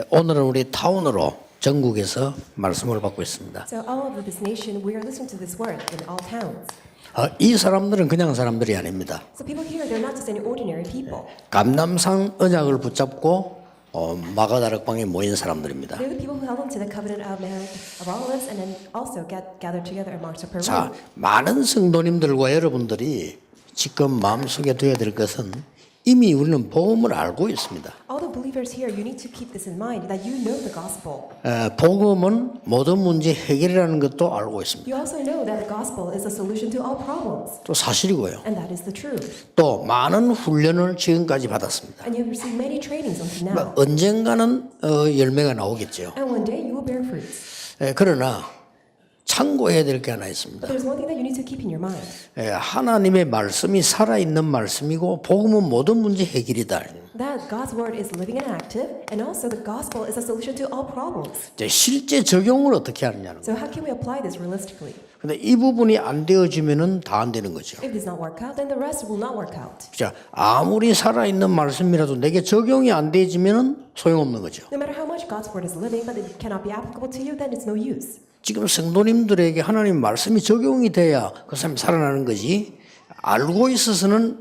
오늘은 우리 타운으로 전국에서 말씀을 받고 있습니다. So all over this nation, we are listening to this word in all towns. 이 사람들은 그냥 사람들이 아닙니다. So people here, they're not just any ordinary people. 감람산 언약을 붙잡고 마가다락방에 모인 사람들입니다. They're the people who held on to the covenant of Olives and then also gathered together at Mark's Upper 자, Room. 많은 성도님들과 여러분들이 지금 마음속에 두어야 될 것은 이미 우리는 복음을 알고 있습니다. All the believers here, you need to keep this in mind that you know the gospel. 복음은 모든 문제 해결이라는 것도 알고 있습니다. You also know that the gospel is a solution to all problems, 또 사실이고요. and that is the truth. 또 많은 훈련을 지금까지 받았습니다. And you've received many trainings until now. 언젠가는 열매가 나오겠죠. And one day you will bear fruits. 그러나 참고해야 될 게 하나 있습니다. But there's one thing that you need to keep in your mind. 하나님의 말씀이 살아있는 말씀이고 복음은 모든 문제 해결이다. That God's word is living and active, and also the gospel is a solution to all problems. 이제 실제 적용을 어떻게 하느냐는 So how can we apply this realistically? 근데 이 부분이 안 되어지면은 다 안 되는 거죠. If this does not work out, then the rest will not work out. 자, 아무리 살아있는 말씀이라도 내게 적용이 안 되어지면은 소용없는 거죠. No matter how much God's word is living, but it cannot be applicable to you, then it's no use. 지금 성도님들에게 하나님 말씀이 적용이 돼야 그 사람이 살아나는 거지 알고 있어서는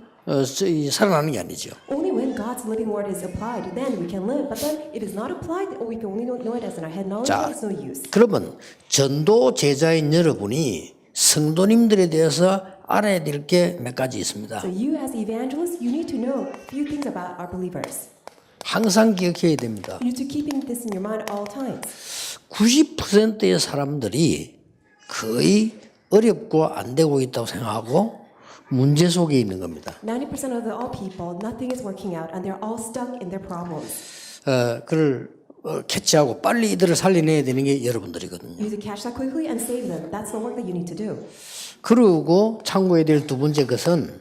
살아나는 게 아니죠. Only when God's living word is applied, then we can live. But then it is not applied, or we can only know it as in our head knowledge, 자, then it's no use. 그러면 전도 제자인 여러분이 성도님들에 대해서 알아야 될 게 몇 가지 있습니다. So you as evangelists, you need to know a few things about our believers. 항상 기억해야 됩니다. You need to keep this in your mind at all times. 90%의 사람들이 거의 어렵고 안 되고 있다고 생각하고 문제 속에 있는 겁니다. 90% of all people, nothing is working out, and they're all stuck in their problems. 그를 캐치하고 빨리 이들을 살려내야 되는 게 여러분들이거든요. You need to catch that quickly and save them. That's the work that you need to do. 그리고 참고해야 될 두 번째 것은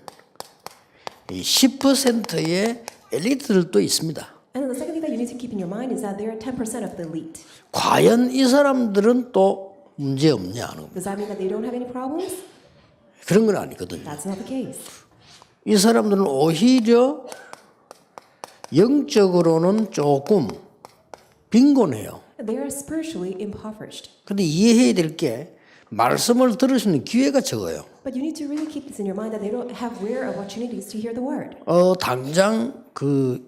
이 10%의 엘리트들도 있습니다. And then the second thing that you need to keep in your mind is that there are 10% of the elite. 과연 이 사람들은 또 문제 없냐 하는 겁니다. Does that mean that they don't have any problems? 그런 건 아니거든요. That's not the case. 이 사람들은 오히려 영적으로는 조금 빈곤해요. They are spiritually impoverished. 근데 이해해야 될 게 말씀을 들을 수 있는 기회가 적어요. But you need to really keep this in your mind that they don't have rare opportunities to hear the word. 당장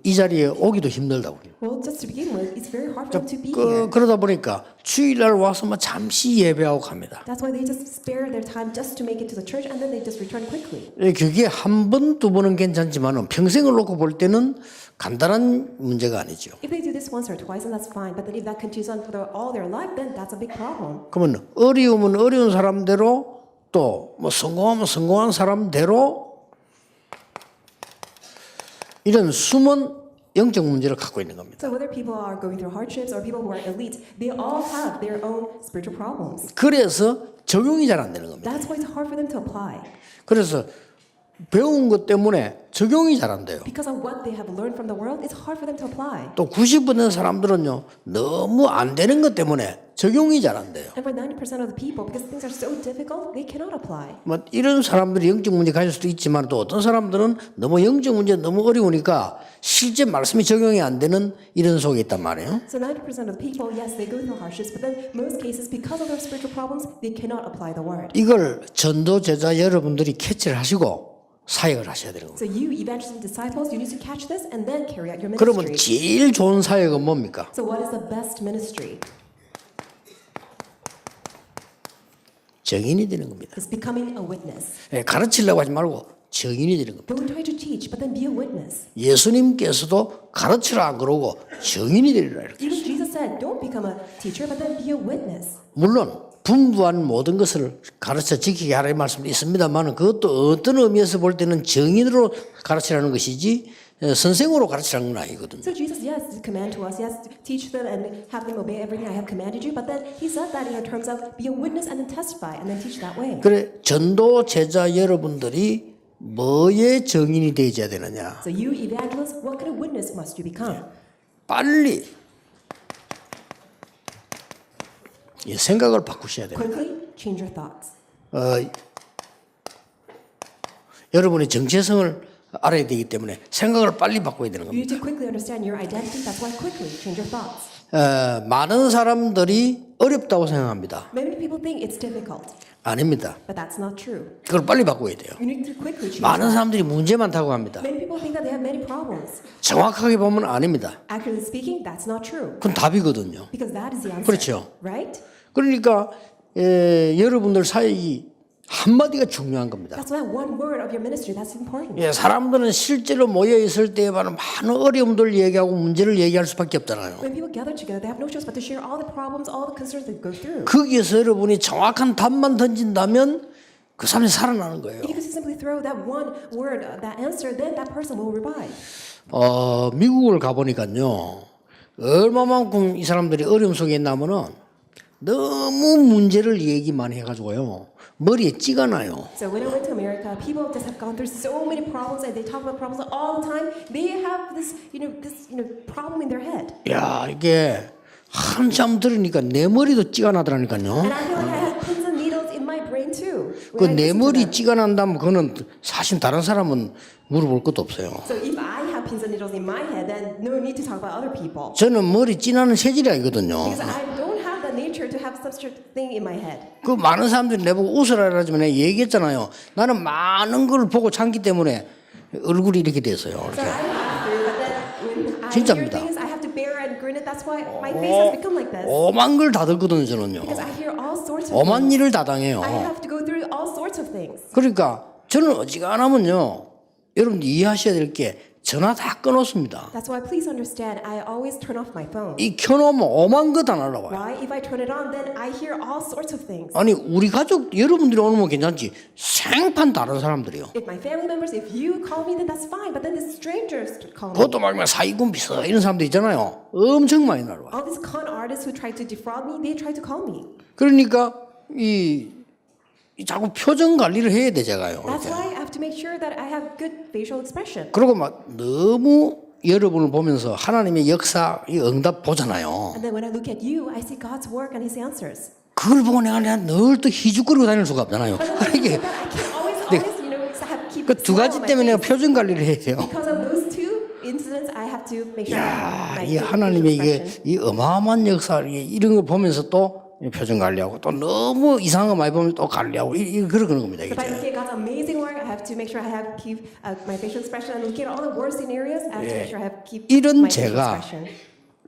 이 자리에 오기도 힘들다고 그래요. Well, just to begin with, it's very hard for them to be here. 그러다 보니까 주일날 와서 잠시 예배하고 갑니다. That's why they just spare their time just to make it to the church, and then they just return quickly. 그게 한 번, 두 번은 괜찮지만 평생을 놓고 볼 때는 간단한 문제가 아니죠. If they do this once or twice, then that's fine. But then if that continues on for all their life, then that's a big problem. 그러면 어려우면 어려운 사람대로 또 성공하면 성공한 사람대로 이런 숨은 영적 문제를 갖고 있는 겁니다. So whether people are going through hardships or people who are elite, they all have their own spiritual problems. 그래서 적용이 잘 안 되는 겁니다. That's why it's hard for them to apply. 그래서 배운 것 때문에 적용이 잘 안 돼요. Because of what they have learned from the world, it's hard for them to apply. 또 90% 사람들은요 너무 안 되는 것 때문에 적용이 잘 안 돼요. And for 90% of the people, because things are so difficult, they cannot apply. 이런 사람들이 영적 문제 가질 수도 있지만 또 어떤 사람들은 너무 영적 문제 너무 어려우니까 실제 말씀이 적용이 안 되는 이런 속에 있단 말이에요. So 90% of the people, yes, they go through hardships, but then most cases, because of their spiritual problems, they cannot apply the word. 이걸 전도 제자 여러분들이 캐치를 하시고 사역을 하셔야 되는 겁니다. So you, evangelists and disciples, you need to catch this and then carry out your 그러면 ministry. 제일 좋은 사역은 뭡니까? So what is the best ministry? 증인이 되는 겁니다. It's becoming a witness. 가르치려고 하지 말고 증인이 되는 겁니다. Don't try to teach, but then be a witness. 예수님께서도 가르치라 안 그러고 증인이 되리라 이렇게. Even Jesus said, don't become a teacher, but then be a witness. 물론 분부한 모든 것을 가르쳐 지키게 하라는 말씀도 있습니다만 그것도 어떤 의미에서 볼 때는 증인으로 가르치라는 것이지 선생으로 가르치라는 건 아니거든요. So Jesus, yes, command to us, yes, teach them and have them obey everything I have commanded you, but then he said that in terms of be a witness and then testify and then teach that way. 그래 전도 제자 여러분들이 뭐의 증인이 되어야 되느냐? So you evangelists, what kind of witness must you become? 빨리 이 생각을 바꾸셔야 돼요. Quickly change your thoughts. 여러분의 정체성을 알아야 되기 때문에 생각을 빨리 바꿔야 되는 You 겁니다. need to quickly understand your identity. That's why quickly change your thoughts. 많은 사람들이 어렵다고 생각합니다. Many people think it's difficult, 아닙니다. but that's not true. 그걸 빨리 바꿔야 돼요. You need to quickly change. 많은 사람들이 문제 많다고 합니다. Many people think that they have many problems. 정확하게 보면 아닙니다. Accurately speaking, that's not true. 그건 답이거든요. Because that is the answer. 그렇죠. Right? 그러니까 여러분들 사역이 한마디가 중요한 겁니다. That's why one word of your ministry, that's important. 사람들은 실제로 모여 있을 때에 많은 어려움들 얘기하고 문제를 얘기할 수밖에 없잖아요. When people gather together, they have no choice but to share all the problems, all the concerns they go through. 거기에서 여러분이 정확한 답만 던진다면 그 사람이 살아나는 거예요. If you could simply throw that one word, that answer, then that person will revive. 미국을 가보니까요. 얼마만큼 이 사람들이 어려움 속에 있냐면은 너무 문제를 얘기만 해가지고요. 머리에 찌가 나요. So when I went to America, people just have gone through so many problems and they talk about problems all the time. They have this problem in their head. 야, 이게 한참 들으니까 내 머리도 찌가 나더라니까요. And I feel like I have pins and needles in my brain too. 그 when I 내 listen to 머리 them. 찌가 난다면 그거는 사실 다른 사람은 물어볼 것도 없어요. So if I have pins and needles in my head, then no need to talk about other people. 저는 머리 찌나는 체질이 아니거든요. Because I don't have the nature to have such a thing in my head. 그 많은 사람들이 내보고 웃으라 그러지만 내가 얘기했잖아요. 나는 많은 걸 보고 참기 때문에 얼굴이 이렇게 됐어요. So 이렇게. I laugh through, but then when I hear 진짜입니다. things, I have to bear and grin it. That's why my face has become like this. 오만 걸 다 듣거든요, 저는요. Because I hear all sorts of 오만 things. 일을 다 당해요. I have to go through all sorts of things. 그러니까 저는 어지간하면요. 여러분들 이해하셔야 될 게 전화 다 끊었습니다. That's why please understand, I always turn off my phone. 이 켜놓으면 오만 거 다 날라와요. Why? If I turn it on, then I hear all sorts of things. 아니 우리 가족 여러분들이 오는 건 괜찮지 생판 다른 사람들이요. If my family members, if you call me, then that's fine. But then the strangers call me. 그것도 막 사기꾼 비서 이런 사람들 있잖아요. 엄청 많이 날라와요. All these con artists who try to defraud me, they try to call me. 그러니까 이 자꾸 표정 관리를 해야 돼 제가요. That's 이렇게. why I have to make sure that I have good facial expression. 그리고 막 너무 여러분을 보면서 하나님의 역사, 이 응답 보잖아요. And then when I look at you, I see God's work and His answers. 그걸 보고 내가 늘 또 희죽거리고 다닐 수가 없잖아요. 이게 But I can't always, keep 그 두 smile 가지 on my 때문에 내가 face. 표정 관리를 해야 돼요. Because of those two incidents, I have to make sure 야, my 이 facial 하나님의 이게 expression. 이 어마어마한 역사 이런 걸 보면서 또 표정 관리하고 또 너무 이상한 거 많이 보면 또 관리하고 이 그러는 겁니다. So by 이게. looking at God's amazing work, I have to make sure I have keep my facial expression. And looking at all the worst scenarios, I have to make sure I have keep 이런 my facial 제가 expression.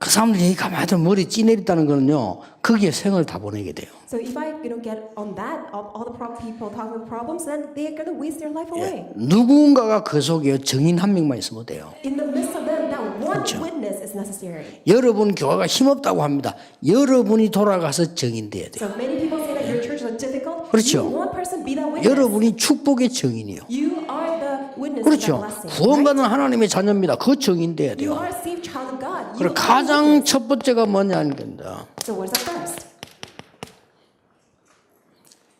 그 사람들이 가만히 있으면 머리 찌내렸다는 거는요. 거기에 생을 다 보내게 돼요. So if I get on that, all the people talking about problems, then they're going to waste their life away. 누군가가 그 속에 증인 한 명만 있으면 돼요. In the midst of them, that one witness is necessary. 여러분 교회가 힘없다고 합니다. 여러분이 돌아가서 증인돼야 돼요. So many people say that your church is difficult. 그렇죠. You one person be that witness. 여러분이 축복의 증인이요. You are the witness 그렇죠. of that blessing. 구원받은 하나님의 자녀입니다. 그 증인돼야 You 돼요. are a saved child of God. You 그리고 are 가장 첫 번째가 뭐냐 하는 겁니다. So what is the first?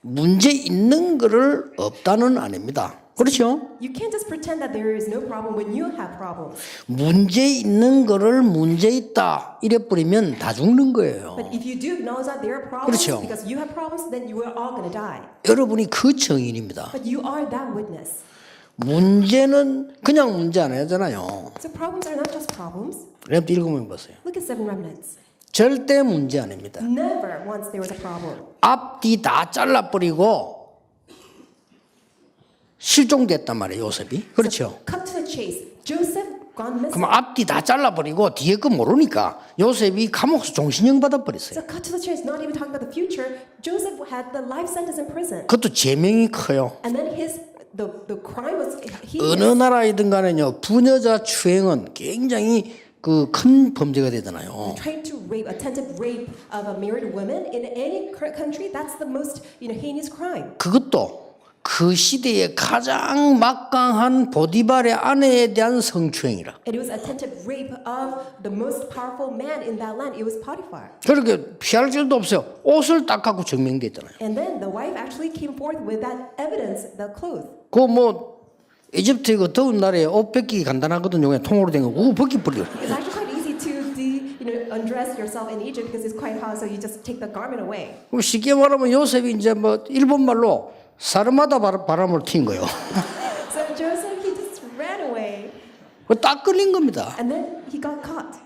문제 있는 거를 없다는 아닙니다. 그렇죠? You can't just pretend that there is no problem when you have problems. 문제 있는 거를 문제 있다 이래 버리면 다 죽는 거예요. But if you do acknowledge that there are problems 그렇죠. because you have problems, then you are all going to die. 여러분이 그 증인입니다. But you are that witness. 문제는 그냥 문제 안 하잖아요. So problems are not just problems. 랩 읽으면 보세요. Look at seven remnants. 절대 문제 아닙니다. Never once there was a problem. 앞뒤 다 잘라버리고 실종됐단 말이에요, 요셉이. 그렇죠. Cut to the chase. Joseph gone missing. 그럼 앞뒤 다 잘라버리고 뒤에 거 모르니까 요셉이 감옥에서 종신형 받아버렸어요. So cut to the chase. Not even talking about the future. Joseph had the life sentence in prison, 그것도 제명이 커요. and then the crime was 어느 나라이든 간에요, 부녀자 추행은 굉장히 그 큰 범죄가 되잖아요. trying to rape, attempted rape of a married woman in any country. That's the most heinous crime. 그것도 그 시대의 가장 막강한 보디발의 아내에 대한 성추행이라. And it was attempted rape of the most powerful man in that land. It was Potiphar. 그렇게 피할 길도 없어요. 옷을 딱 갖고 증명됐잖아요. And then the wife actually came forth with that evidence, the clothes. 그 뭐 이집트 이거 더운 날에 옷 벗기 간단하거든요. 그냥 통으로 된 거, 그거 벗기 버려. It's actually quite easy to undress yourself in Egypt because it's quite hot, so you just take the garment away. 쉽게 말하면 요셉이 이제 뭐 일본 말로 사르마다 바람을 튄 거예요. So Joseph, he just ran 딱 걸린 겁니다. And then he got caught.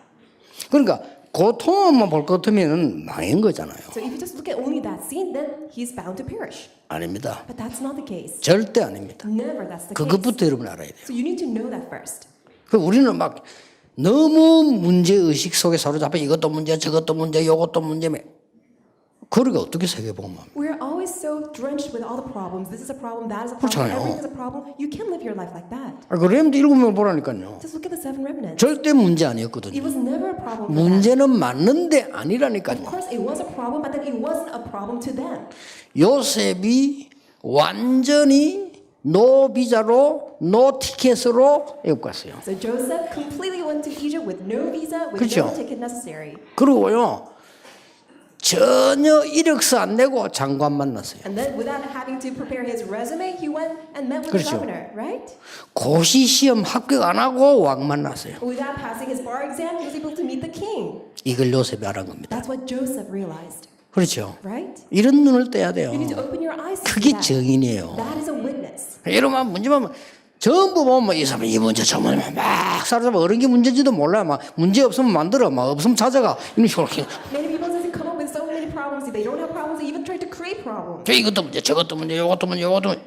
그러니까 고통만 볼 것 같으면 망인 거잖아요. So if you just look at only that scene, then he's bound to perish. 아닙니다. But that's not the case. 절대 아닙니다. Never that's the case. 그것부터 여러분 알아야 돼요. So you need to know that first. 그 우리는 막 너무 문제 의식 속에 사로잡혀 이것도 문제, 저것도 문제, 이것도 문제. 그러게 어떻게 세계복음합니까? We're always so drenched with all the problems. This is a problem, that is a problem, 그렇잖아요. everything is a problem. You can't live your life like that. 그 렘드 7명 보라니까요. Just look at the seven remnants. 절대 문제 아니었거든요. It was never a problem for them. 문제는 맞는데 Of 아니라니까요. course, it was a problem, but then it wasn't a problem to them. 요셉이 완전히 노 비자로 노 티켓으로 애국 갔어요. So Joseph completely went to Egypt with no visa, with 그렇죠. no ticket necessary. 그리고요 전혀 이력서 안 내고 장관 만났어요. And then without having to prepare his resume, he went and met with 그렇죠. the governor, right? 고시 시험 합격 안 하고 왕 만났어요. Without passing his bar exam, he was able to meet the king. 이걸 요셉이 알은 겁니다. That's what Joseph realized, 그렇죠. right? 이런 눈을 떼야 돼요. You need to open your eyes to 그게 that. 정인이에요. That is a witness. 여러분 문제만 전부 보면 이 사람 이 문제 저 문제 막 사로잡아 어른 게 문제인지도 몰라. 막 문제 없으면 만들어, 막 없으면 찾아가 이런 식으로. Many people just come up with so many problems. If they don't have problems, they even try to create problems. 이것도 문제, 저것도 문제, 이것도 문제, 이것도 문제.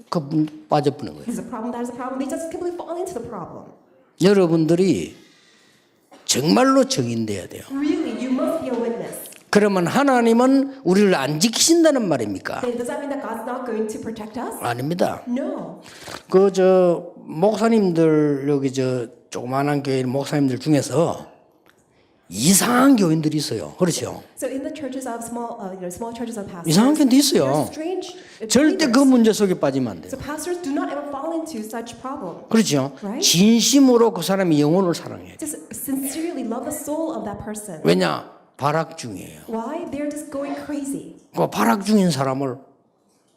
그 빠져버리는 거예요. There's a problem, that is a problem. They just completely fall into the problem. 여러분들이 정말로 정인돼야 돼요. Really, you must be a witness. 그러면 하나님은 우리를 안 지키신다는 말입니까? Then does that mean that God's not going to protect us? 아닙니다. No. 그 저 목사님들 여기 저 조그마한 교회 목사님들 중에서 이상한 교인들이 있어요. 그렇죠? So in the churches of small churches of pastors, 이상한 교인도 있어요. there are strange 절대 그 believers. 문제 속에 빠지면 안 돼요. So pastors do not ever fall into such problem. 그렇죠? Right? 진심으로 그 사람의 영혼을 사랑해요. Just sincerely love the soul of that person. 왜냐? 발악 중이에요. Why? They're just going crazy. 그 발악 중인 사람을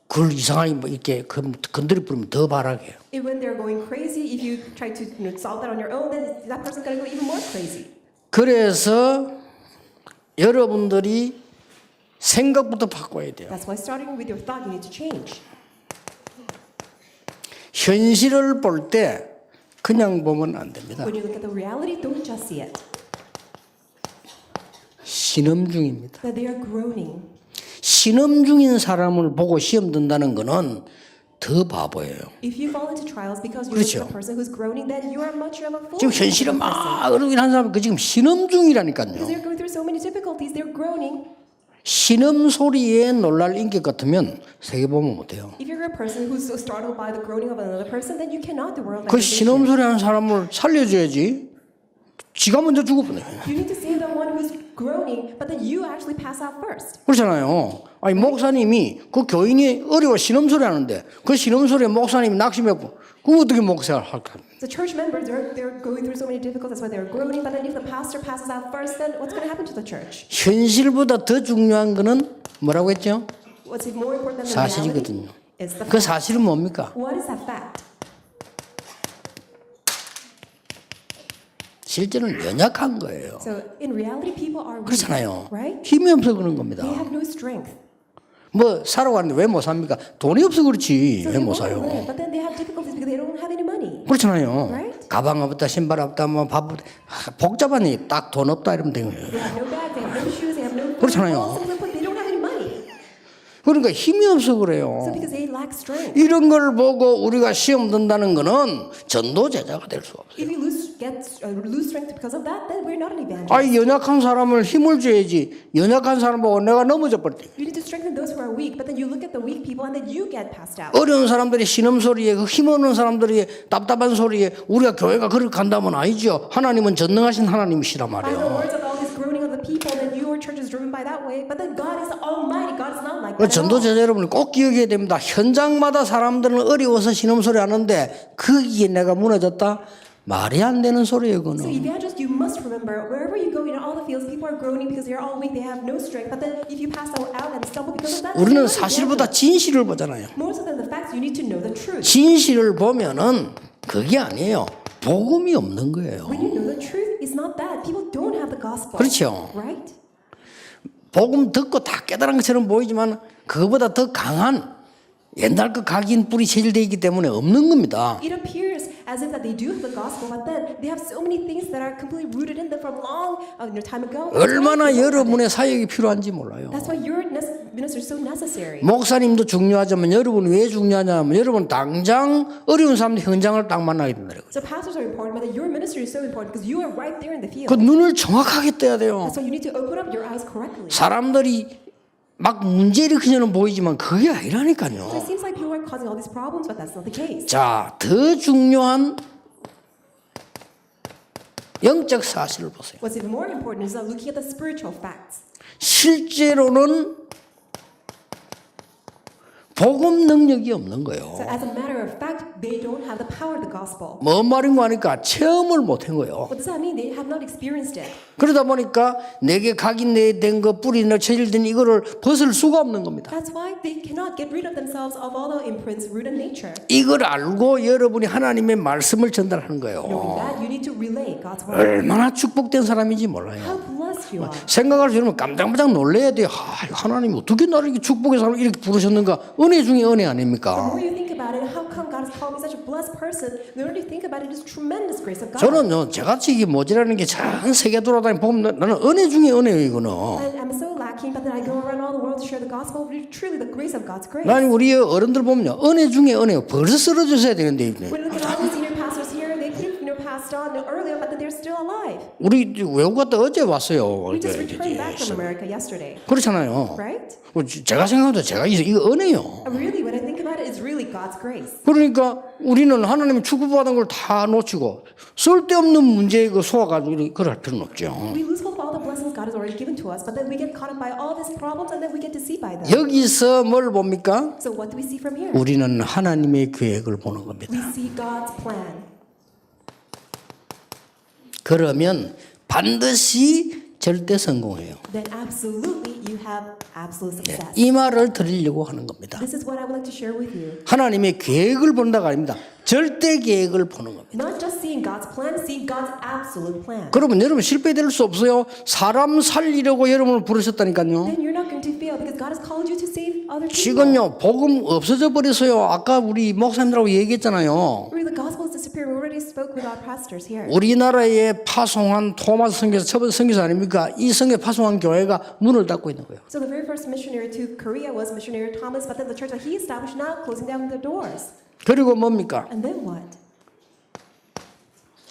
그걸 이상하게 뭐 이렇게 건드려 버리면 더 발악해요. And when they're going crazy, if you try to solve that on your own, then that person's going to go even more crazy. 그래서 여러분들이 생각부터 바꿔야 돼요. That's why starting with your thought, you need to change. 현실을 볼 때 그냥 보면 안 됩니다. When you look at the reality, don't just see it. 신음 중입니다. That they are groaning. 신음 중인 사람을 보고 시험 든다는 거는 더 바보예요. If you fall into trials because you're 그렇죠. a person who's groaning, then you are much of a fool. 지금 현실에 막 어려긴 한 사람 그 지금 신음 중이라니까요. Because they're going through so many difficulties, they're groaning. 신음 소리에 놀랄 인격 같으면 세계보면 못해요. If you're a person who's so startled by the groaning of another person, then you cannot do world 그 신음 소리 하는 사람을 살려줘야지. 지가 먼저 죽어버려요. You need to save the one who's groaning, but then you actually pass out first. 그렇잖아요. 아니 목사님이 그 교인이 어려워 신음 소리 하는데 그 신음 소리에 목사님이 낙심했고 그럼 어떻게 목사를 할까? The church members, they're going through so many difficulties, that's why they're groaning. But then if the pastor passes out first, then what's going to happen to the church? 현실보다 더 중요한 거는 뭐라고 했죠? What's more important than the 사실이거든요. reality is the 그 fact. 사실은 뭡니까? What is that fact? 실제는 연약한 거예요. So in reality, people are weak, 그렇잖아요. right? 힘이 없어 그런 겁니다. They have no strength. 뭐 사러 갔는데 왜 못 삽니까? 돈이 없어 그렇지 So 왜 they 못 want to 사요? live, but then they have difficulties because they don't have any money. 그렇잖아요. Right? 가방 없다 신발 없다 뭐 밥 복잡한 일 딱 돈 없다 이러면 되는 거예요. They have no bag, they have no shoes, they have no 그렇잖아요. clothes, but they don't have any money. 그러니까 힘이 없어 So 그래요. because they lack strength. 이런 걸 보고 우리가 시험 든다는 거는 전도 제자가 될 수가 없어요. If you lose strength because of that, then we're not an evangelist. 아니 연약한 사람을 힘을 줘야지. 연약한 사람 보고 내가 넘어져 버릴 때. You need to strengthen those who are weak, but then you look at the weak people and then you get passed out. 어려운 사람들이 신음 소리에 그 힘없는 사람들이 답답한 소리에 우리가 교회가 그렇게 간다면 아니죠. 하나님은 전능하신 하나님이시란 By the 말이에요. words of all this groaning of the people, then your church is driven by that way, but then God is almighty. God is not like 그 that at 전도 all. 제자 여러분 꼭 기억해야 됩니다. 현장마다 사람들은 어려워서 신음 소리 하는데 거기에 내가 무너졌다? 말이 안 되는 소리예요, So 그거는. evangelists, you must remember, wherever you go, in all the fields, people are groaning because they're all weak, they have no strength. But then if you pass out and stumble because of that, then 우리는 you're not 사실보다 evangelist. 진실을 보잖아요. More so than the facts, you need to know the truth. 진실을 보면은 그게 아니에요. 복음이 없는 거예요. When you know the truth, it's not that. People don't have the gospel. 그렇죠. Right? 복음 듣고 다 깨달은 것처럼 보이지만 그거보다 더 강한 옛날 그 각인 뿌리 체질되어 있기 때문에 없는 겁니다. It appears as if that they do have the gospel, but then they have so many things that are completely rooted in them from long time ago. 얼마나 여러분의 사역이 필요한지 몰라요. That's why your minister is so necessary. 목사님도 중요하지만 여러분 왜 중요하냐면 여러분 당장 어려운 사람들 현장을 딱 만나게 된다. So pastors are important, but your ministry is so important because you are right there in the field. 그 눈을 정확하게 떠야 돼요. That's why you need to open up your eyes correctly. 사람들이 막 문제 일으키는 보이지만 그게 So 아니라니까요. it seems like people are causing all these problems, but that's not the case. 자, 더 중요한 영적 사실을 보세요. What's even more important is looking at the spiritual facts. 실제로는 복음 능력이 없는 거예요. So as a matter of fact, they don't have the power of the gospel. 뭔 말인가 하니까 체험을 못한 거예요. What does that mean? They have not experienced it. 그러다 보니까 내게 각인된 거 뿌리나 체질된 이거를 벗을 수가 없는 겁니다. That's why they cannot get rid of themselves of all the imprints rooted in nature. 이걸 알고 여러분이 하나님의 말씀을 전달하는 거예요. Knowing that, you need to relay God's word. 얼마나 축복된 사람인지 How 몰라요. blessed you are. 생각할 수 있으면 깜짝깜짝 놀래야 돼요. 하나님이 어떻게 나를 이렇게 축복의 사람을 이렇게 부르셨는가? 은혜 중에 은혜 The 아닙니까? more you think about it, how come God has called me such a blessed person? The more you think about it, it's tremendous grace of God. 저는요, 저같이 이게 모자라는 게 전 세계 돌아다니 보면 나는 은혜 중에 은혜예요, 이거는. And I'm so lacking, but then I go around all the world to share the gospel. It's truly the grace of God's grace. 나는 우리 어른들 보면요, 은혜 중에 은혜요. 벌써 쓰러졌어야 되는데. When we look at all the senior pastors here, they could have passed on earlier, but then they're still alive. 우리 외국 갔다 어제 왔어요. We just returned back from America yesterday, 그렇잖아요. right? 제가 생각해도 제가 이거 은혜요. And really, when I think about it, it's really God's grace. 그러니까 우리는 하나님이 축복받은 걸 다 놓치고 쓸데없는 문제에 그 소화가지고 그럴 필요는 없죠. We lose hold of all the blessings God has already given to us, but then we get caught up by all these problems, and then we get deceived by them. 여기서 뭘 봅니까? So what do we see from here? 우리는 하나님의 계획을 보는 겁니다. We see God's plan. 그러면 반드시 절대 성공해요. Then absolutely you have absolute success. 이 말을 드리려고 하는 겁니다. This is what I would like to share with you. 하나님의 계획을 본다가 아닙니다. 절대 계획을 보는 겁니다. Not just seeing God's plan, seeing God's absolute plan. 그러면 여러분 실패될 수 없어요. 사람 살리려고 여러분을 부르셨다니까요. Then you're not going to fail because God has called you to save other people. 지금요 복음 없어져 버렸어요. 아까 우리 목사님들하고 얘기했잖아요. Really, the gospel is disappearing. We already spoke with our pastors here. 우리나라에 파송한 토마스 선교사 첫 번째 선교사 아닙니까? 이 선교 파송한 교회가 문을 닫고 있는 거예요. So the very first missionary to Korea was missionary Thomas, but then the church that he established now closing down their doors. 그리고 뭡니까? And then what?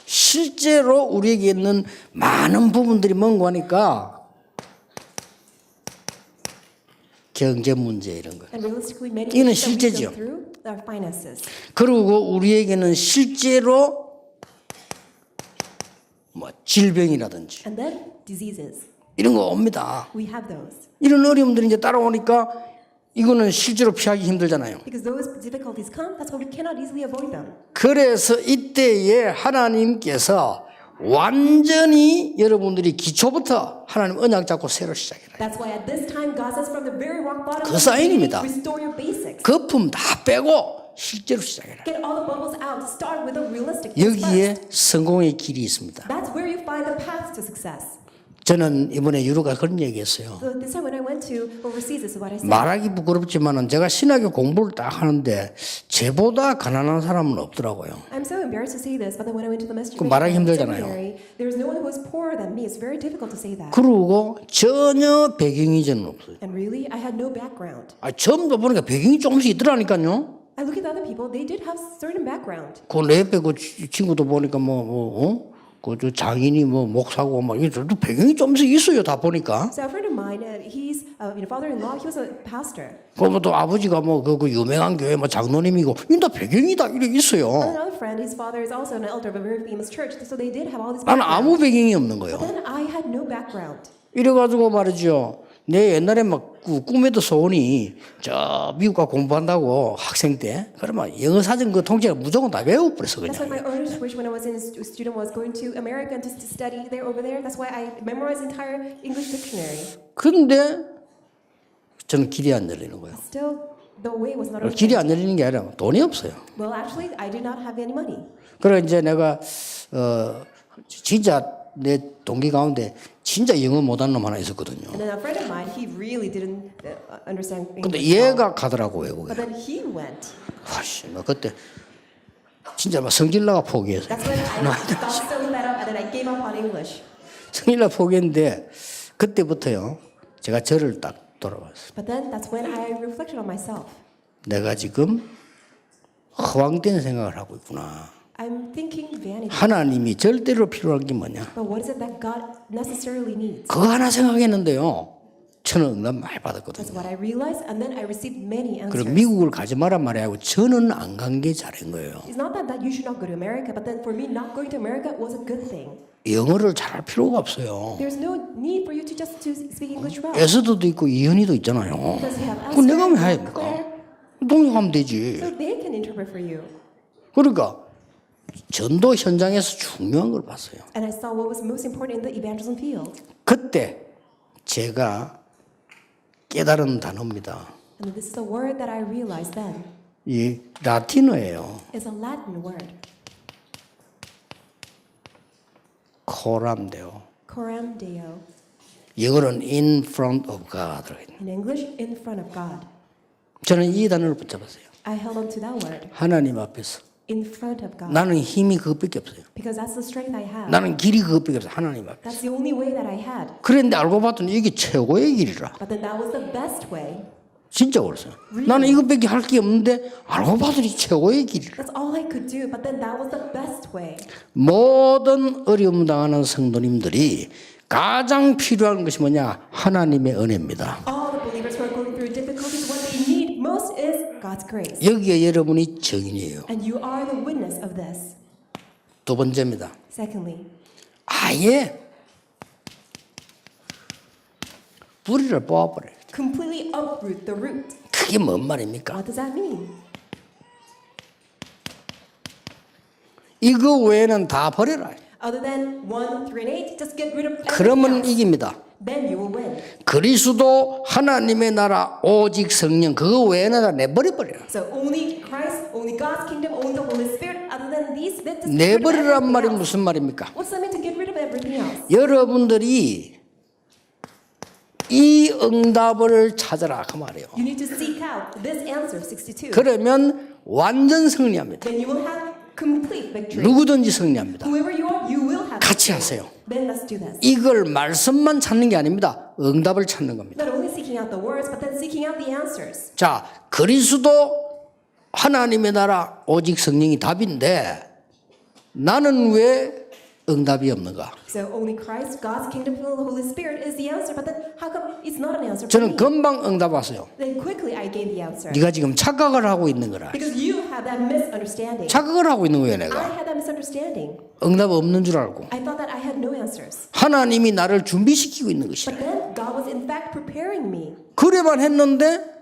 실제로 우리에게 있는 많은 부분들이 뭔가 하니까 경제 문제 이런 거. And realistically, many 이는 things that we 실제죠. go through are finances. 그리고 우리에게는 실제로 뭐 질병이라든지 And then diseases. 이런 거 옵니다. We have those. 이런 어려움들이 이제 따라오니까 이거는 실제로 피하기 힘들잖아요. Because those difficulties come, that's why we cannot easily avoid them. 그래서 이때에 하나님께서 완전히 여러분들이 기초부터 하나님 언약 잡고 새로 시작해라. That's why at this time God says from the very rock bottom, 그 사인입니다. restore your basics. 거품 다 빼고 실제로 시작해라. Get all the bubbles out. Start with the realistic things first. 여기에 성공의 길이 있습니다. That's where you find the path to success. 저는 이번에 유로가 그런 얘기했어요. So this time when I went to overseas, this is what I said. 말하기 부끄럽지만은 제가 신학교 공부를 딱 하는데 쟤보다 가난한 사람은 없더라고요. I'm so embarrassed to say this, but then when I went to the message 그럼 말하기 힘들잖아요. seminary, there's no one who is poorer than me. It's very difficult to say that. 그리고 전혀 배경이 저는 없어요. And really, I had no background. 처음 보니까 배경이 조금씩 있더라니까요. I look at the other people; they did have certain background. 그 내 옆에 그 친구도 보니까 그 장인이 목사고 막 이것도 배경이 조금씩 있어요. 다 보니까. So a friend of mine, he's father-in-law. He was a pastor. 그러면 또 아버지가 그 유명한 교회 장로님이고 이다 배경이다 이렇게 And 있어요. another friend, his father is also an elder of a very famous church. So they did have all these. 나는 background. 아무 배경이 없는 거예요. Then I had no background. 이래가지고 말이죠. 내 옛날에 막 꿈에도 소원이 저 미국 가 공부한다고 학생 때 그러면 영어 사전 그 통째로 무조건 다 외워버렸어 That's why 그냥. my earnest wish when I was a student was going to America and to study there over there. That's why I memorized the entire English dictionary. 근데 저는 길이 안 열리는 거예요. Still, the way was not open. 길이 안 열리는 게 아니라 돈이 없어요. Well, actually, I did not have any money. 그래 이제 내가 진짜 내 동기 가운데 진짜 영어 못하는 놈 하나 있었거든요. And then a friend of mine, he really didn't understand 근데 English. at all. 얘가 가더라고 외국에. But then he went. 아씨, 뭐 그때 진짜 막 성질나가 포기해서. That's when I got so fed up and then I gave up on English. 성질나 포기했는데 그때부터요. 제가 저를 딱 돌아봤어요. But then that's when I reflected on myself. 내가 지금 허황된 생각을 하고 있구나. I'm thinking vanity. 하나님이 절대로 필요한 게 뭐냐? But what is it that God necessarily needs? 그거 하나 생각했는데요. 저는 응답 많이 That's 받았거든요. what I realized, and then I received many 그리고 answers. 미국을 가지 마란 말이 아니고 저는 안 간 게 잘한 거예요. It's not that you should not go to America, but then for me, not going to America was a good thing. 영어를 잘할 필요가 없어요. There's no need for you to just to speak English well. 에스더도 있고 이현이도 있잖아요. Because you have 그 내가 왜 Esther, 해야 됩니까? Claire, 동역하면 되지. so they can interpret for you. 그러니까 전도 현장에서 중요한 걸 봤어요. And I saw what was most important in the evangelism field. 그때 제가 깨달은 단어입니다. And this is a word that I realized then. 이 라틴어예요. It's a Latin word, 코람데오. coram deo. 영어로는 in front of God. In English, in front of God. 저는 이 단어를 붙잡았어요. I held on to that word, 하나님 앞에서. in front of God. 나는 힘이 그것밖에 없어요. Because that's the strength I have. 나는 길이 그것밖에 없어요. 하나님 앞에. That's the only way that I had. 그런데 알고 봤더니 이게 최고의 길이라. But then that was the best way. 진짜 그랬어요. 나는 이것밖에 할 게 없는데 알고 봤더니 최고의 길이라. That's all I could do. But then that was the best way. 모든 어려움 당하는 성도님들이 가장 필요한 것이 뭐냐? 하나님의 은혜입니다. All the believers who are going through difficulties, what they need most is God's grace. 여기에 여러분이 증인이에요. And you are the witness of this. 두 번째입니다. Secondly, 아예 뿌리를 뽑아버려요. completely uproot the root. 그게 뭔 말입니까? What does that mean? 이거 외에는 다 버려라. Other than 1, 3, and 8, just get rid of everything 그러면 else. 이깁니다. Then you will win. 그리스도 하나님의 나라 오직 성령 그거 외에는 다 내버려버려라. So only Christ, only God's kingdom, only the Holy Spirit. Other than these, then just get rid of 내버리란 말이 everything else. 무슨 말입니까? What's that mean to get rid of everything else? 여러분들이 이 응답을 찾아라 그 말이에요. You need to seek out this answer, 62. 그러면 완전 승리합니다. Then you will have complete victory. 누구든지 승리합니다. Whoever you are, you will have 같이 victory. 하세요. Then let's do this. 이걸 말씀만 찾는 게 아닙니다. 응답을 찾는 겁니다. Not only seeking out the words, but then seeking out the answers. 자, 그리스도 하나님의 나라 오직 성령이 답인데 나는 왜 응답이 없는가? So only Christ, God's kingdom, and the Holy Spirit is the answer. But then how come it's not an answer for 저는 me? 금방 응답 왔어요. Then quickly I gave the answer. 네가 지금 착각을 하고 있는 거라. Because you have that misunderstanding. 착각을 하고 있는 거예요, I 내가. had that misunderstanding. 응답 없는 줄 알고. I thought that I had no answers. 하나님이 나를 준비시키고 있는 것이다. But then God was in fact preparing me. 그래만 했는데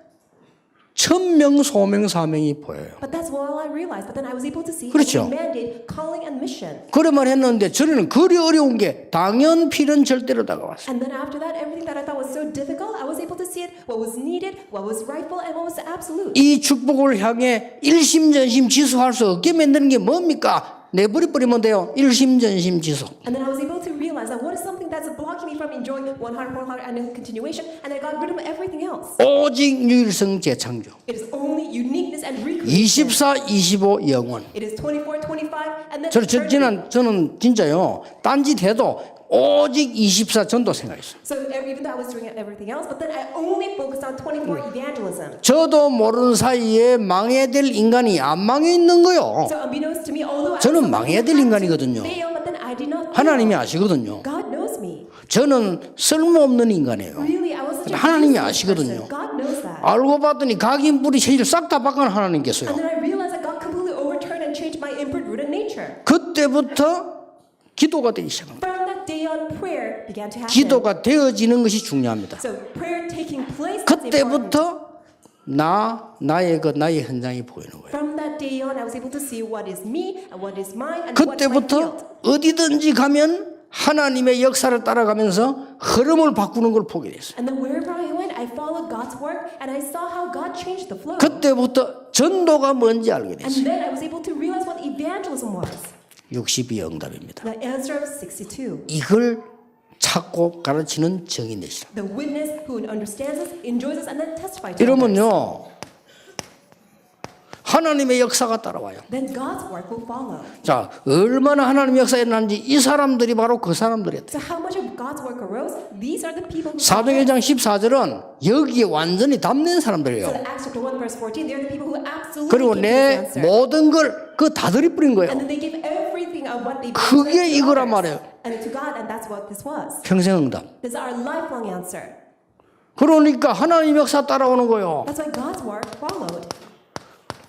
천명, 소명, 사명이 보여요. But that's all I realized. But then I was able to see 그렇죠. the mandate, calling, and mission. 그래만 했는데 저는 그리 어려운 게 당연 필연 절대로 다가왔어요. And then after that, everything that I thought was so difficult, I was able to see it, what was needed, what was rightful, and what was absolute. 이 축복을 향해 일심전심 지수할 수 없게 만드는 게 뭡니까? 내버려버리면 돼요. 일심전심 지수. And then I was able to realize that what is something that's blocking me from enjoying one heart, and in continuation, and I got rid of everything else. 오직 유일성 재창조. It is only uniqueness and recreation. 24, 25 영원. It is 24, 25, and then eternity. 저는 진짜요. 딴짓해도 오직 24 전도 생각했어요. So even though I was doing everything else, but then I only focused on 24 evangelism. 저도 모르는 사이에 망해야 될 인간이 안 망해 있는 거요. So unbeknownst to me, although 저는 I was 망해야 될 someone who had 인간이거든요. to fail, but then I did not fail. 하나님이 아시거든요. God knows me. 저는 쓸모없는 인간이에요. Really, I was such a 하나님이 useless 아시거든요. person. God knows that. 알고 봤더니 각인 뿌리 체질 싹 다 바꿔는 하나님께서요. And then I realized that God completely overturned and changed my input rooted nature. 그때부터 기도가 되기 시작합니다. From that day on, prayer began to happen. 기도가 되어지는 것이 중요합니다. So prayer taking place. was important. 그때부터 나의 현장이 보이는 거예요. From that day on, I was able to see what is me and what is mine and what is my field. 그때부터 어디든지 가면 하나님의 역사를 따라가면서 흐름을 바꾸는 걸 보게 됐어요. And then wherever I went, I followed God's work and I saw how God changed the flow. 그때부터 전도가 뭔지 알게 됐어요. And then I was able to realize what evangelism was. 62 응답입니다. The answer of 62. 이걸 찾고 가르치는 정인 되시라. The witness who understands us, enjoys us, and then testifies to others. 이러면요, 하나님의 역사가 따라와요. then God's work will follow. 자, 얼마나 하나님의 역사가 일어났는지 이 사람들이 바로 그 사람들이었대요. So how much of God's work arose? These are the people who 사도행전 1장 14절은 여기에 완전히 담는 So 사람들이에요. in Acts chapter 1 verse 14, they're the people who absolutely 그리고 gave this 내 answer. 모든 걸 그 다 들이뿌린 거예요. And then they give everything of what they 그게 to 이거란 others. 말이에요. And to God, and that's what this was. 평생 응답. This is our lifelong answer. 그러니까 하나님 역사 따라오는 거예요. That's why God's work followed.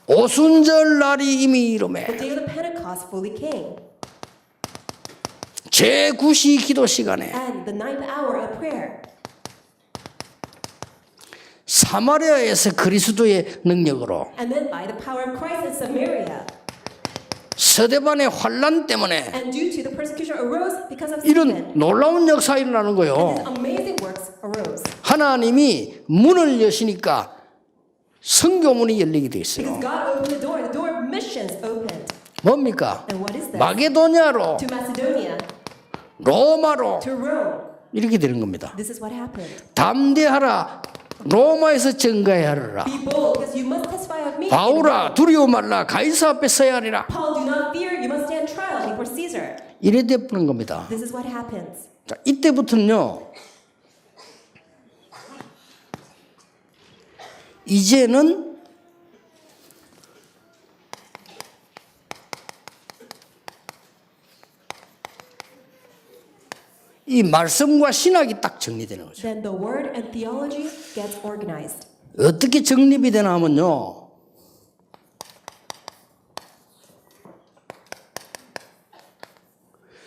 오순절 날이 이미 이름에 The day of the Pentecost fully came. 제9시 기도 시간에 And the ninth hour of prayer. 사마리아에서 그리스도의 능력으로 And then by the power of Christ in Samaria. 서대반의 환란 때문에 And due to the persecution arose because of 이런 Stephen. 놀라운 역사가 일어나는 거예요. These amazing works arose. 하나님이 문을 여시니까 선교문이 열리게 돼 있어요. Because God opened the door of missions opened. 뭡니까? And what is this? 마게도냐로, To Macedonia, 로마로 to Rome. 이렇게 되는 겁니다. This is what happened. 담대하라, 로마에서 증거하여라. Be bold, because you must testify of me. 바울아, 두려워 말라, 가이사 앞에 서야 하리라. Paul, do not fear, you must stand trial before Caesar. 이래 되는 겁니다. This is what happens. 자, 이때부터는요, 이제는 이 말씀과 신학이 딱 정리되는 거죠. Then the word and theology gets organized. 어떻게 정립이 되나 하면요,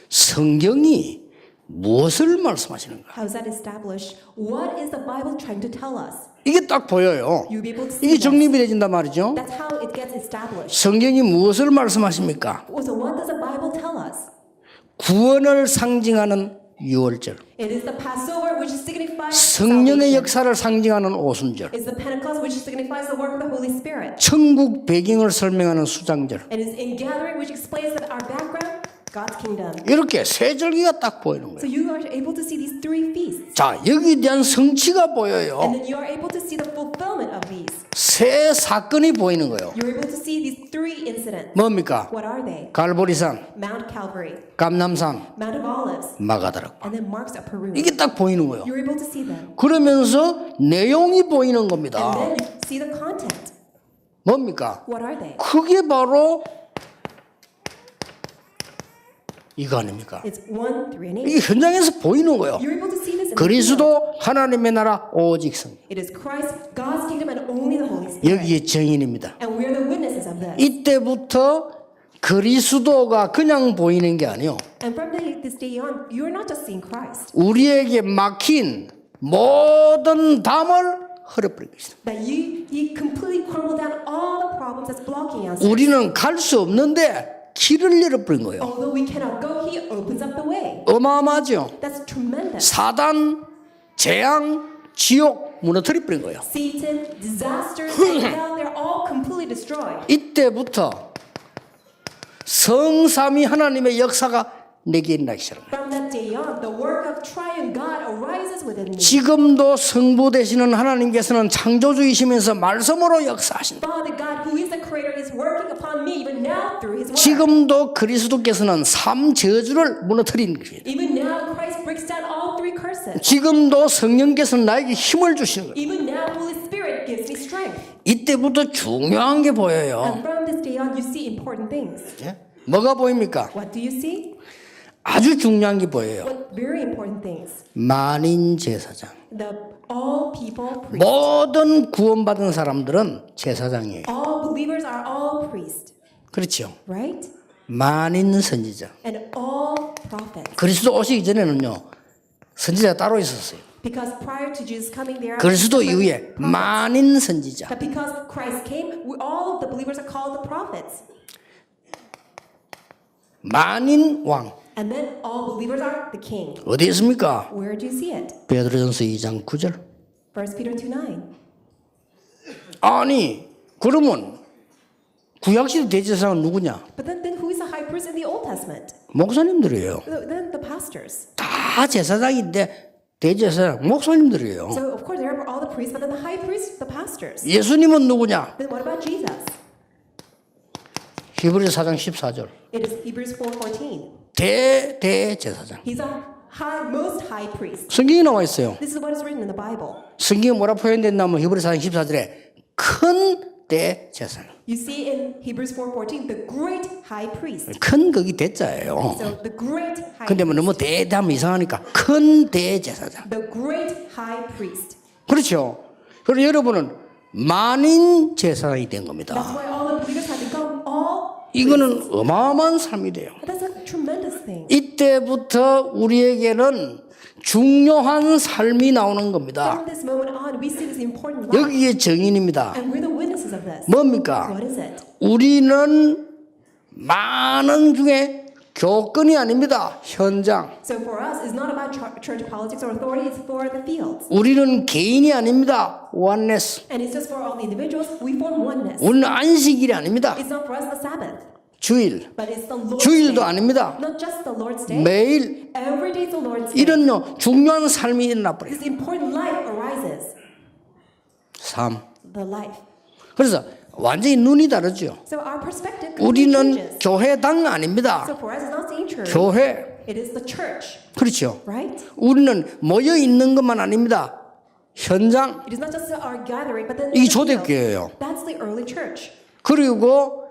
성경이 무엇을 말씀하시는가? How is that established? What is the Bible trying to tell us? 이게 딱 보여요. You'll be able to see 이게 that. 정립이 되진단 말이죠. That's how it gets established. 성경이 무엇을 말씀하십니까? So what does the Bible tell us? 구원을 상징하는 유월절, It is the Passover, which signifies 성령의 salvation. 역사를 상징하는 오순절, It's the Pentecost, which signifies the work of the Holy Spirit. 천국 배경을 설명하는 수장절. And it's in gathering, which explains that our background, God's kingdom. 이렇게 세 절기가 딱 보이는 So 거예요. you are able to see these three feasts. 자, 여기에 대한 성취가 And 보여요. then you are able to see the fulfillment of these. 세 사건이 보이는 거예요. You're able to see these three incidents. 뭡니까? What are they? 갈보리산, Mount Calvary, 감남산, Mount of Olives, 마가다락. and then Marks of Peru. 이게 딱 보이는 거예요. You're able to see them. 그러면서 내용이 보이는 And 겁니다. then you see the content. 뭡니까? What are they? 그게 바로 이거 아닙니까? It's 1, 3, and 8. 이게 현장에서 보이는 거예요. You're able to see this in the field. 그리스도 하나님의 나라 오직 성. It is Christ, God's kingdom, and only the Holy Spirit. 여기에 증인입니다. And we are the witnesses of this. 이때부터 그리스도가 그냥 보이는 게 아니요. And from this day on, you are not just seeing Christ. 우리에게 막힌 모든 담을 흘려버린 것이다. That you completely crumble down all the problems that's blocking us. 우리는 갈 수 없는데 길을 열어버린 거예요. Although we cannot go, He opens up the way. 어마어마하죠. That's tremendous. 사단, 재앙, 지옥 무너뜨려버린 거예요. Satan, disaster, and hell, they're all completely destroyed. 이때부터 성삼위 하나님의 역사가 내게 일어나기 시작합니다. From that day on, the work of triune God arises within me. 지금도 성부 되시는 하나님께서는 창조주이시면서 말씀으로 역사하신다. Father God, who is the Creator, is working upon me even now through His word. 지금도 그리스도께서는 삼 저주를 무너뜨린 것이에요. Even now, Christ breaks down all three curses. 지금도 성령께서는 나에게 힘을 주시는 거예요. Even now, Holy Spirit gives me strength. 이때부터 중요한 게 보여요. And from this day on, you see important things. 예? 뭐가 보입니까? What do you see? 아주 중요한 게 보여요. What very important things? 만인 제사장. The all people priest. 모든 구원받은 사람들은 제사장이에요. All believers are all priests, 그렇죠. right? 만인 선지자. And all prophets. 그리스도 오시기 전에는요, 선지자가 따로 있었어요. Because prior to Jesus coming there, 그리스도 이후에 만인 선지자. but because Christ came, all of the believers are called the prophets. 만인 왕. And then all believers are the king. 어디 있습니까? Where do you see it? 베드로전서 2장 9절. 1 Peter 2:9. 아니, 그러면 구약시대 대제사장은 누구냐? But then who is the high priest in the Old Testament? 목사님들이에요. Then the pastors. 다 제사장인데 대제사장 목사님들이에요. So of course there are all the priests, but then the high priest, the pastors. 예수님은 누구냐? Then what about Jesus? 히브리서 4장 14절. It is Hebrews 4:14. 대제사장. He's a most high priest. 성경에 나와 있어요. This is what is written in the Bible. 성경에 뭐라 표현됐냐면 히브리서 4장 14절에 큰 대제사장. You see in Hebrews 4:14, the great high priest. 큰 거기 대자예요. So the great high 근데 뭐 너무 대하면 이상하니까 큰 대제사장. the great high priest. 그렇죠. 그리고 여러분은 만인 제사장이 된 겁니다. That's why all the believers have become all. 이거는 어마어마한 삶이 돼요. That's a tremendous thing. 이때부터 우리에게는 중요한 삶이 나오는 겁니다. From this moment on, we see this important life, 여기에 정인입니다. and we're the witnesses of this. 뭡니까? What is it? 우리는 많은 중에 교권이 아닙니다. 현장. So for us, it's not about church politics or authority. It's for the fields, 우리는 개인이 아닙니다. 원네스. and it's just for all the individuals. We form oneness. 우리는 안식일이 아닙니다. It's not for us the Sabbath, 주일. but it's the Lord's 주일도 Day. 아닙니다. Not just the Lord's Day. 매일 Every day is the Lord's Day. 이런요 중요한 삶이 일어나 버려요. This important life arises. 삶. The life. 그래서 완전히 눈이 다르죠. So our perspective completely 우리는 changes. 교회당 아닙니다. So for us, it's not seeing church. 교회. It is the church, 그렇죠. right? 우리는 모여 있는 것만 아닙니다. 현장. It is not just our gathering, but then 이게 the field. 초대교회예요. That's the early church. 그리고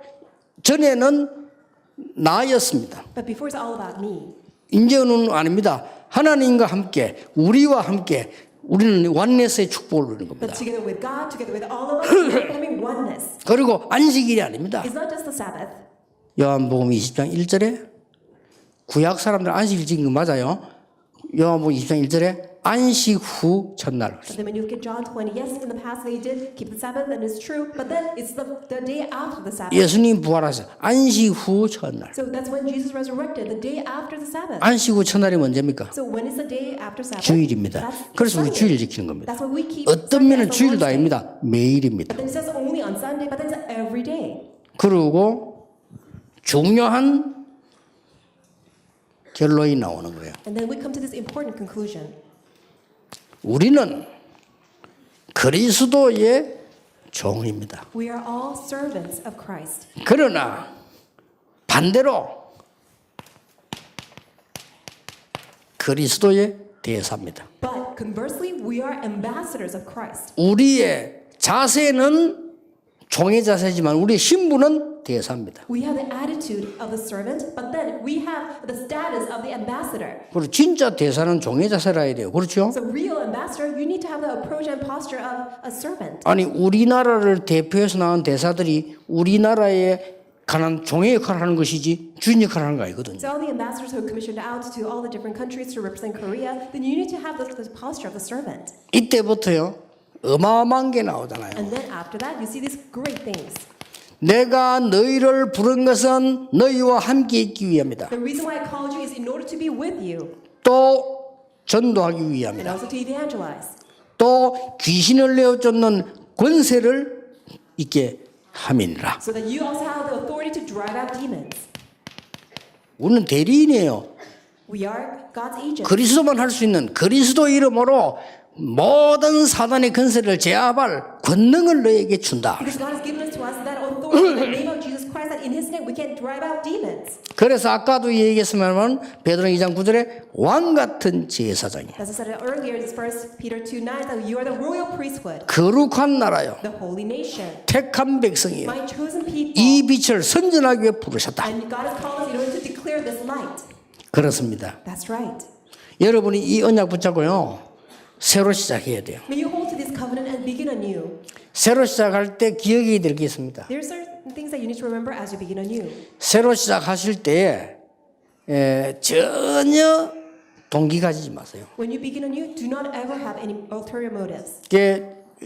전에는 나였습니다. But before it's all about me. 이제는 아닙니다. 하나님과 함께 우리와 함께 우리는 원네스의 축복을 누리는 겁니다. But together with God, together with all of us, we're forming oneness. 그리고 안식일이 아닙니다. It's not just the Sabbath. 요한복음 20장 1절에 구약 사람들 안식일 지킨 거 맞아요. 요한복음 20장 1절에 안식 후 첫날. But then when you look at John 20, yes, in the past they did keep the Sabbath, and it's true. But then it's the day after the Sabbath. 예수님 부활하셔서 안식 후 첫날. So that's when Jesus resurrected, the day after the Sabbath. 안식 후 첫날이 언제입니까? So when is the day after Sabbath? 주일입니다. That's 그래서 우리 Sunday. 주일 지키는 겁니다. That's why we keep 어떤 Sunday 면은 as the 주일도 Lord's Day. 아닙니다. 매일입니다. But then it says only on Sunday, but then it's every day. 그리고 중요한 결론이 나오는 거예요. And then we come to this important conclusion. 우리는 그리스도의 종입니다. We are all servants of Christ. 그러나 반대로 그리스도의 대사입니다. But conversely, we are ambassadors of Christ. 우리의 자세는 종의 자세지만 우리의 신분은 대사입니다. We have the attitude of the servant, but then we have the status of the ambassador. 그리고 진짜 대사는 종의 자세라 해야 돼요. 그렇죠? So real ambassador, you need to have the approach and posture of a servant. 아니 우리나라를 대표해서 나온 대사들이 우리나라에 관한 종의 역할을 하는 것이지 주인 역할을 하는 거 아니거든요. So all the ambassadors who are commissioned out to all the different countries to represent Korea, then you need to have the posture of the servant. 이때부터요 어마어마한 게 나오잖아요. And then after that, you see these great things. 내가 너희를 부른 것은 너희와 함께 있기 위함이다. The reason why I called you is in order to be with you 또 전도하기 and 위함이다. also to evangelize. 또 귀신을 내어 쫓는 권세를 있게 함이니라. So that you also have the authority to drive out demons. 우리는 대리인이에요. We are God's agents. 그리스도만 할 수 있는 그리스도 이름으로 모든 사단의 권세를 제압할 권능을 너에게 준다. Because God has given us to us that authority in the name of Jesus Christ, that in His name we can drive out demons. 그래서 아까도 얘기했으면 베드로 2장 9절에 왕 같은 제사장이야. As I said earlier, it's 1 Peter 2:9 that you are the royal priesthood, 거룩한 나라요. the holy nation, 택한 백성이요. my chosen people. 이 빛을 선전하기 위해 부르셨다. And God has called us in order to declare this light. 그렇습니다. That's right. 여러분이 이 언약 붙잡고요. 새로 시작해야 돼요. May you hold to this covenant and begin anew. 새로 시작할 때 기억이 될 게 있습니다. There are certain things that you need to remember as you begin anew. 새로 시작하실 때 전혀 동기 가지지 마세요. When you begin anew, do not ever have any ulterior motives.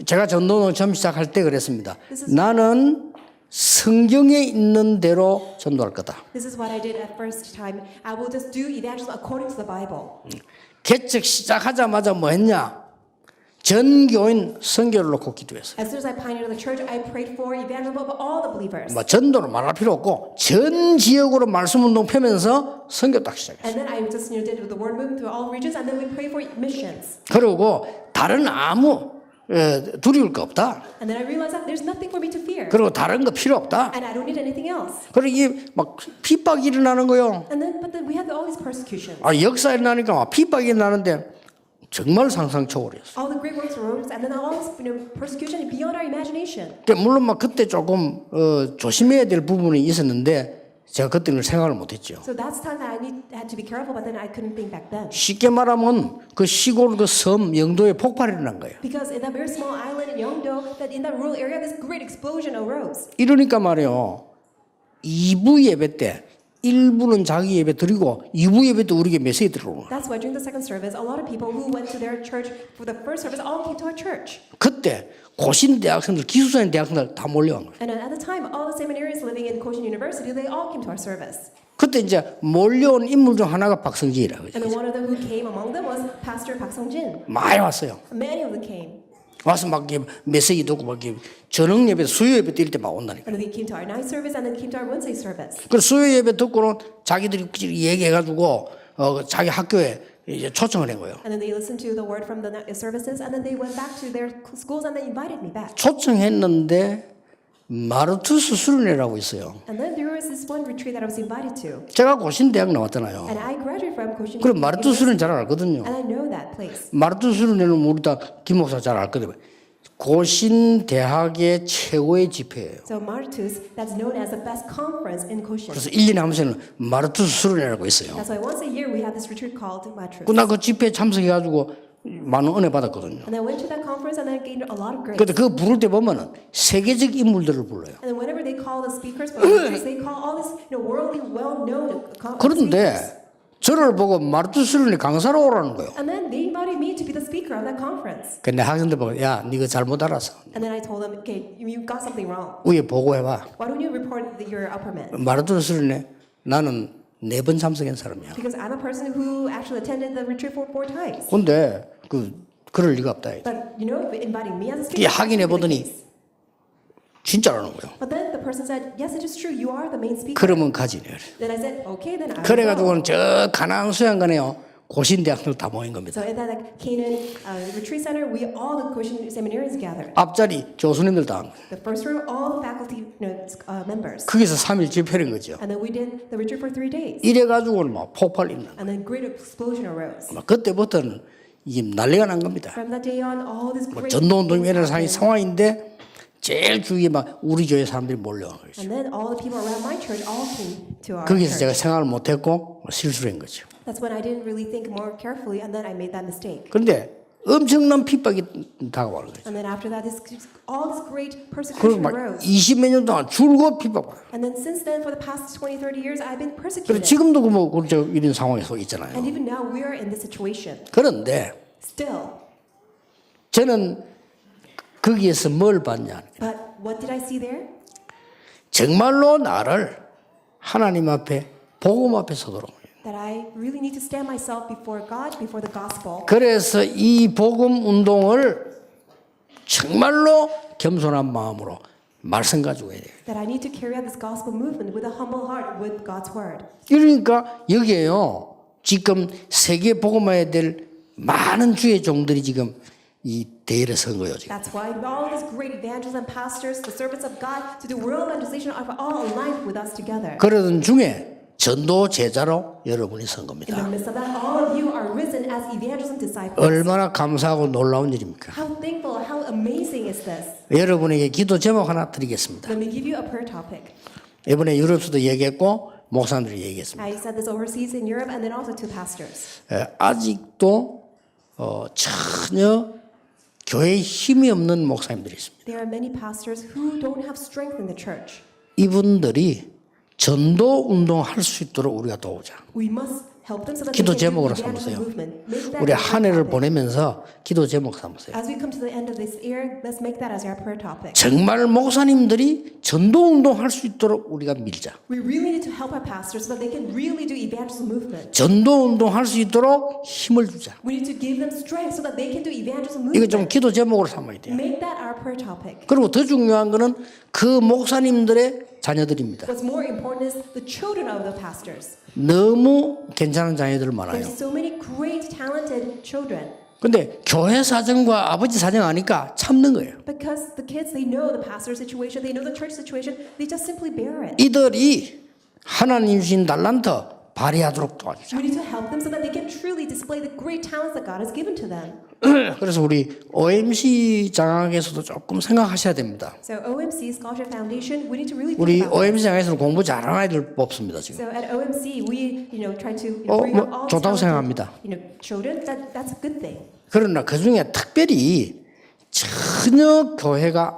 제가 전도는 처음 시작할 때 그랬습니다. 나는 성경에 있는 대로 전도할 거다. This is what I did at first time. I will just do evangelism according to the Bible. 개척 시작하자마자 뭐 했냐? 전 교인 선교를 놓고 기도했어요. As soon as I pioneered the church, I prayed for evangelism of all the believers. 뭐 전도를 말할 필요 없고 전 지역으로 말씀 운동 펴면서 선교 딱 시작했어요. And then I just did the word movement through all regions, and then we pray for missions. 그리고 다른 아무 두려울 거 없다. And then I realized that there's nothing for me to fear. 그리고 다른 거 필요 없다. And I don't need anything else. 그리고 이게 막 핍박이 일어나는 거요. But then we had all these persecutions. 역사에 나니까 막 핍박이 나는데 정말 상상 초월이었어. All the great works arose, and then all this persecution beyond our imagination. 물론 막 그때 조금 조심해야 될 부분이 있었는데 제가 그때는 생각을 못했죠. So that's time that had to be careful, but then I couldn't think back then. 쉽게 말하면 그 시골 그 섬 영도에 폭발이 일어난 거예요. Because in that very small island in Yeongdo, that in that rural area, this great explosion arose. 이러니까 말이에요. 2부 예배 때 1부는 자기 예배 드리고 2부 예배 때 우리에게 메시지 들어오는 거예요. That's why during the second service, a lot of people who went to their church for the first service all came to our church. 그때 고신 대학생들, 기숙사인 대학생들 다 몰려간 거예요. And at the time, all the seminarians living in Kosin University, they all came to our service. 그때 이제 몰려온 인물 중 하나가 박성진이라고. And then one of them who came among them was Pastor Park Sung-jin. 많이 왔어요. Many of them came. 와서 막 메시지 듣고 막 저녁 예배, 수요 예배 드릴 때 막 온다니까. And then they came to our night service and then came to our Wednesday service. 그 수요 예배 듣고는 자기들이 얘기해가지고 자기 학교에 이제 초청을 한 거예요. And then they listened to the word from the services, and then they went back to their schools and they invited me back. 초청했는데 마르투스 수련회라고 있어요. And then there was this one retreat that I was invited to. 제가 고신 대학 나왔잖아요. And I graduated from Kosin 그럼 마르투스 수련회 University. 잘 알거든요. And I know that place. 마르투스 수련회는 우리 다 김 목사 잘 알거든요. 고신 대학의 최고의 집회예요. So Martus, that's known as the best conference in Kosin. 그래서 1년에 한 번씩은 마르투스 수련회라고 있어요. That's why once a year we have this retreat called Martus. 나 그 집회에 참석해가지고 많은 은혜 받았거든요. And I went to that conference and I gained a lot of grace. 근데 그거 부를 때 보면은 세계적 인물들을 불러요. And then whenever they call the speakers for the retreats, they call all these worldly, well-known speakers. 그런데 저를 보고 마르투스 수련회 강사로 오라는 거예요. And then they invited me to be the speaker of that conference. 근데 학생들 보고 야, 네가 잘못 알았어. And then I told them, okay, you got something wrong. 위에 보고해봐. Why don't you report your upper man? 마르투스 수련회 나는 4번 참석한 사람이야. Because I'm a person who actually attended the retreat for 4 times. 근데 그럴 리가 없다. But you know, inviting me as a 이 speaker. 확인해 보더니 진짜라는 거예요. But then the person said, yes, it is true. You are the main speaker. 그러면 가지네. Then I said, okay, then I will go. 그래가지고는 저 가나안 수양관에요. 고신 대학생 다 모인 겁니다. So at that Canaan retreat center, we all the Kosin seminarians gathered. 앞자리 교수님들 다 한 거예요. The first row, all the faculty members. 거기서 3일 집회인 거죠. And then we did the retreat for 3 days. 이래가지고는 막 폭발 있는. And then great explosion arose. 막 그때부터는 이게 난리가 난 겁니다. From that day on, all this great 전도운동이 things 일어나는 happened. 상황인데 제일 주위에 막 우리 교회 사람들이 몰려온 거죠. And then all the people around my church all came to our 거기서 제가 church. 생각을 못했고 실수를 한 거죠. That's when I didn't really think more carefully, and then I made that mistake. 그런데 엄청난 핍박이 다가오는 거죠. And then after that, all this great 그리고 persecution 막 arose. 20몇 년 동안 줄곧 핍박받아요. And then since then, for the past 20, 30 years, I've been 그래서 persecuted. 지금도 이런 상황에 서 있잖아요. And even now, we are in this situation. 그런데 Still. 저는 거기에서 뭘 봤냐. But what did I see there? 정말로 나를 하나님 앞에 복음 앞에 서도록. That I really need to stand myself before God, before the gospel. 그래서 이 복음 운동을 정말로 겸손한 마음으로 말씀 가지고 해야 돼요. That I need to carry out this gospel movement with a humble heart with God's word. 그러니까 여기에요. 지금 세계 복음화해야 될 많은 주의 종들이 지금 이 대회를 선 거예요. 지금. That's why all these great evangelists and pastors, the servants of God, to do world evangelization are all aligned with us together. 그러던 중에 전도 제자로 여러분이 선 In 겁니다. the midst of that, all of you are risen as evangelism disciples. 얼마나 감사하고 놀라운 일입니까? How thankful, how amazing is this? 여러분에게 기도 제목 하나 드리겠습니다. Let me give you a prayer topic. 이번에 유럽에서도 얘기했고 목사님들이 얘기했습니다. I said this overseas in Europe and then also to pastors. 아직도 전혀 교회에 힘이 없는 목사님들이 있습니다. There are many pastors who don't have strength in the church. 이분들이 전도 운동할 수 있도록 우리가 도우자. We must help them so that 기도 they can do 제목으로 evangelism 삼으세요. movement. Make that 우리 our 한 prayer 해를 topic. 보내면서 기도 제목 삼으세요. As we come to the end of this year, let's make that as our prayer topic. 정말 목사님들이 전도 운동할 수 있도록 우리가 밀자. We really need to help our pastors so that they can really do evangelism movement. 전도 운동할 수 있도록 힘을 주자. We need to give them strength so that they can do evangelism 이거 좀 movement. 기도 제목으로 삼아야 돼요. Make that our prayer topic. 그리고 더 중요한 거는 그 목사님들의 자녀들입니다. What's more important is the children of the pastors. 너무 괜찮은 자녀들 많아요. There's so many great, talented children. 근데 교회 사정과 아버지 사정 아니까 참는 거예요. Because the kids, they know the pastor's situation, they know the church situation, they just simply bear it. 이들이 하나님 주신 달란트 발휘하도록 도와주자. We need to help them so that they can truly display the great talents that God has given to them. 그래서 우리 OMC 장학에서도 조금 생각하셔야 됩니다. So OMC Scholarship Foundation, we need to really 우리 think about OMC 장학에서는 공부 잘하는 아이들 뽑습니다 지금. So at OMC, we try to 어, bring up all 좋다고 talented, 생각합니다. children. That's a good thing. 그러나 그 중에 특별히 전혀 교회가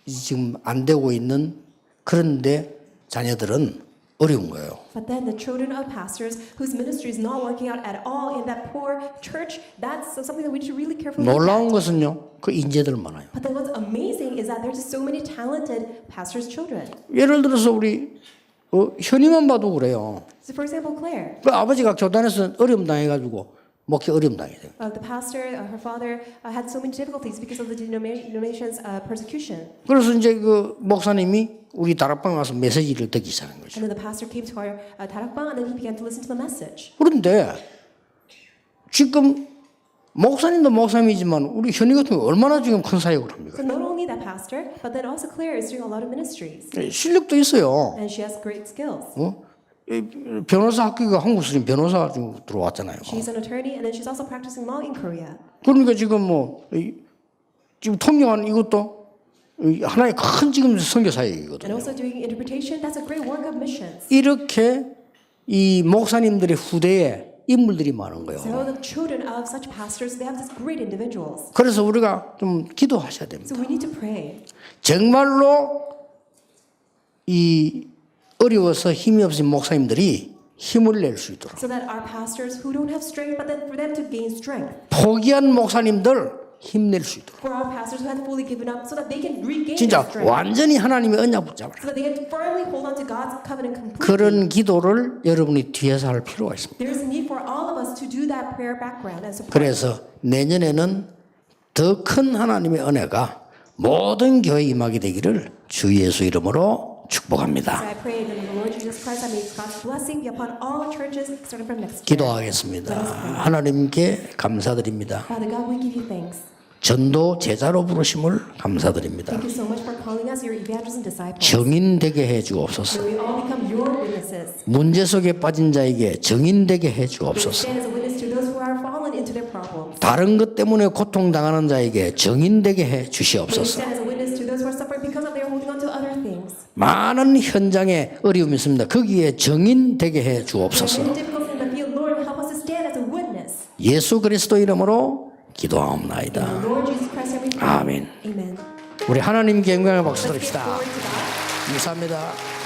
지금 안 되고 있는 그런데 자녀들은 어려운 거예요. But then the children of pastors whose ministry is not working out at all in that poor church, that's something that we need to really carefully look 놀라운 at. 것은요, 그 인재들 많아요. But then what's amazing is that there's so many talented pastors' children. 예를 들어서 우리 현이만 봐도 그래요. So for example, Claire, 그 아버지가 교단에서 어려움 당해가지고 목회 어려움 당해요. the pastor, her father had so many difficulties because of the denomination's persecution. 그래서 이제 그 목사님이 우리 다락방 와서 메시지를 듣기 시작한 거죠. And then the pastor came to our 다락방 and then he began to listen to the message. 그런데 지금 목사님도 목사님이지만 우리 현이 같은 경우 얼마나 지금 큰 사역을 합니까? So not only that pastor, but then also Claire is doing a lot of ministries. 실력도 있어요. And she has great skills. 변호사 학교가 한국 수준 변호사 지금 들어왔잖아요. She's an attorney and then she's also practicing law in Korea. 그러니까 지금 지금 통역하는 이것도 하나의 큰 지금 선교 And 사역이거든요. also doing interpretation, that's a great work of missions. 이렇게 이 목사님들의 후대에 인물들이 많은 거예요. So the children of such pastors, they have these great individuals. 그래서 우리가 좀 기도하셔야 됩니다. So we need to pray. 정말로 이 어려워서 힘이 없는 목사님들이 힘을 낼 수 있도록 So that our pastors who don't have strength, but then for them to gain strength. 포기한 목사님들 힘낼 수 있도록 For our pastors who have fully given up, so that they can regain 진짜 their strength. 완전히 하나님의 언약 붙잡아라. So that they can firmly hold on to God's covenant completely. 그런 기도를 여러분이 뒤에서 할 필요가 있습니다. There is a need for all of us to do that prayer background and support. 그래서 내년에는 더 큰 하나님의 은혜가 모든 교회에 임하게 되기를 주 예수 이름으로 So 축복합니다. I pray in the name of the Lord Jesus Christ, that may God's blessing be upon all churches starting from next year. 기도하겠습니다. 하나님께 감사드립니다. Father God, we give you thanks. 전도 제자로 부르심을 감사드립니다. Thank you so much for calling us your evangelists and disciples. 정인되게 해 주옵소서. May we all become your witnesses. 문제 속에 빠진 자에게 정인되게 해 May we 주옵소서. stand as a witness to those who are fallen into their problems. 다른 것 때문에 고통당하는 자에게 정인되게 해 May we 주시옵소서. stand as a witness to those who are suffering because of they are holding on to other things. 많은 현장에 어려움이 있습니다. 거기에 정인되게 해 There are 주옵소서. many difficulties in the field. Lord, help us to stand as a witness. 예수 그리스도 이름으로 In 기도하옵나이다. the Lord Jesus Christ, we pray. 아멘. Amen. 우리 하나님께 영광의 박수 Let's give 드립시다. glory to God. 감사합니다.